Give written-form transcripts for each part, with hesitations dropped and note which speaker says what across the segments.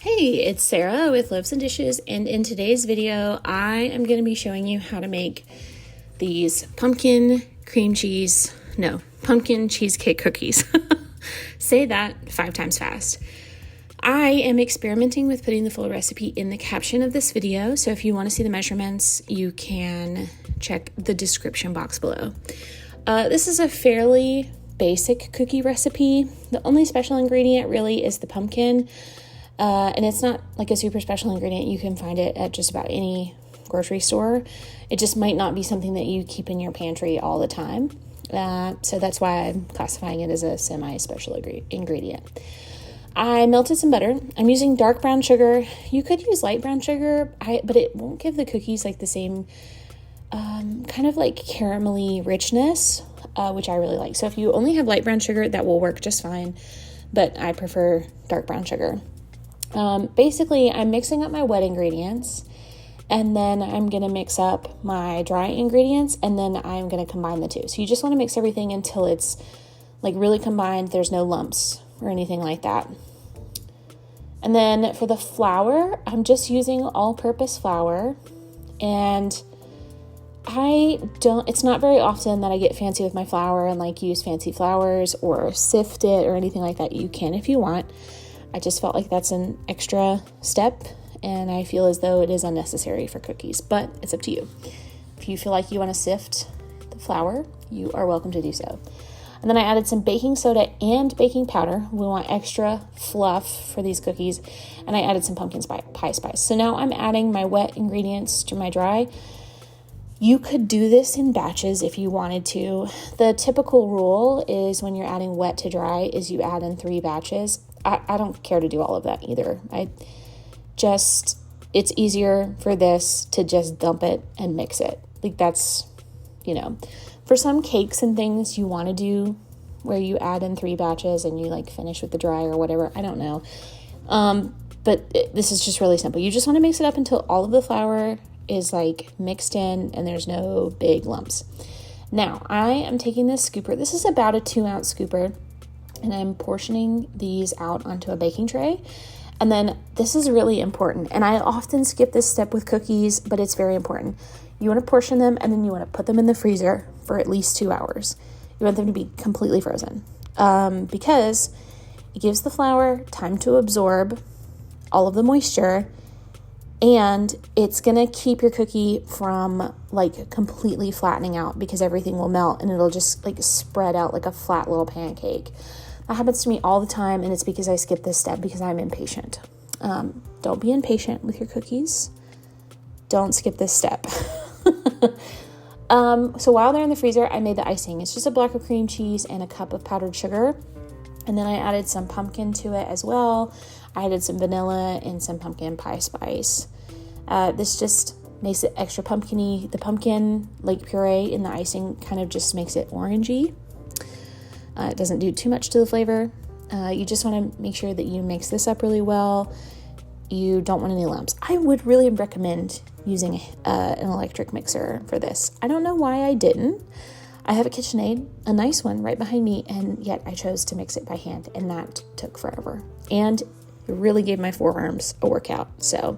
Speaker 1: Hey, it's Sarah with Loaves and Dishes, and in today's video, I am going to be showing you how to make these pumpkin cheesecake cookies. Say that 5 times fast. I am experimenting with putting the full recipe in the caption of this video, so if you want to see the measurements, you can check the description box below. This is a fairly basic cookie recipe. The only special ingredient really is the pumpkin. And it's not like a super special ingredient. You can find it at just about any grocery store. It just might not be something that you keep in your pantry all the time. So that's why I'm classifying it as a semi-special ingredient. I melted some butter. I'm using dark brown sugar. You could use light brown sugar, but it won't give the cookies like the same kind of like caramelly richness, which I really like. So if you only have light brown sugar, that will work just fine. But I prefer dark brown sugar. Basically, I'm mixing up my wet ingredients, and then I'm going to mix up my dry ingredients, and then I'm going to combine the two. So you just want to mix everything until it's like really combined. There's no lumps or anything like that. And then for the flour, I'm just using all-purpose flour, and it's not very often that I get fancy with my flour and like use fancy flours or sift it or anything like that. You can if you want. I just felt like that's an extra step, and I feel as though it is unnecessary for cookies, but it's up to you. If you feel like you want to sift the flour, you are welcome to do so. And then I added some baking soda and baking powder. We want extra fluff for these cookies, and I added some pumpkin pie spice. So now I'm adding my wet ingredients to my dry. You could do this in batches if you wanted to. The typical rule is when you're adding wet to dry is you add in 3 batches. I don't care to do all of that either. It's easier for this to just dump it and mix it. Like that's, for some cakes and things you want to do where you add in 3 batches and you like finish with the dry or whatever. I don't know. This is just really simple. You just want to mix it up until all of the flour is like mixed in and there's no big lumps. Now I am taking this scooper. This is about a 2-ounce scooper. And I'm portioning these out onto a baking tray. And then this is really important. And I often skip this step with cookies, but it's very important. You want to portion them, and then you want to put them in the freezer for at least 2 hours. You want them to be completely frozen because it gives the flour time to absorb all of the moisture, and it's going to keep your cookie from like completely flattening out because everything will melt and it'll just like spread out like a flat little pancake. That happens to me all the time, and it's because I skip this step because I'm impatient. Don't be impatient with your cookies. Don't skip this step. So while they're in the freezer, I made the icing. It's just a block of cream cheese and a cup of powdered sugar. And then I added some pumpkin to it as well. I added some vanilla and some pumpkin pie spice. This just makes it extra pumpkin-y. The pumpkin like puree in the icing kind of just makes it orangey. It doesn't do too much to the flavor. You just want to make sure that you mix this up really well. You don't want any lumps. I would really recommend using an electric mixer for this. I don't know why I didn't. I have a KitchenAid, a nice one right behind me, and yet I chose to mix it by hand, and that took forever. And it really gave my forearms a workout. So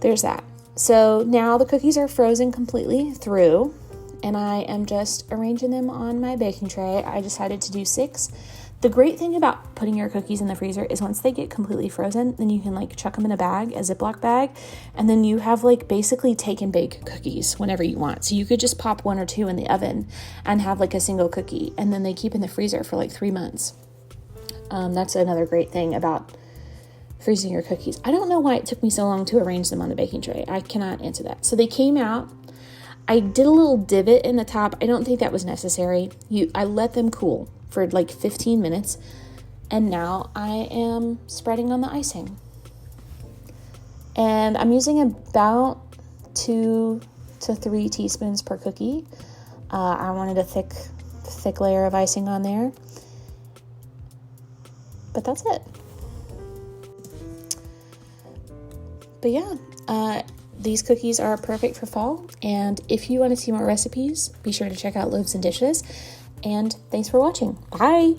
Speaker 1: there's that. So now the cookies are frozen completely through, and I am just arranging them on my baking tray. I decided to do 6. The great thing about putting your cookies in the freezer is once they get completely frozen, then you can like chuck them in a bag, a Ziploc bag, and then you have like basically take and bake cookies whenever you want. So you could just pop 1 or 2 in the oven and have like a single cookie, and then they keep in the freezer for like 3 months. That's another great thing about freezing your cookies. I don't know why it took me so long to arrange them on the baking tray. I cannot answer that. So they came out. I did a little divot in the top. I don't think that was necessary. I let them cool for like 15 minutes, and now I am spreading on the icing. And I'm using about 2 to 3 teaspoons per cookie. I wanted a thick layer of icing on there. But that's it. But yeah, these cookies are perfect for fall, and if you want to see more recipes, be sure to check out Loaves and Dishes, and thanks for watching. Bye!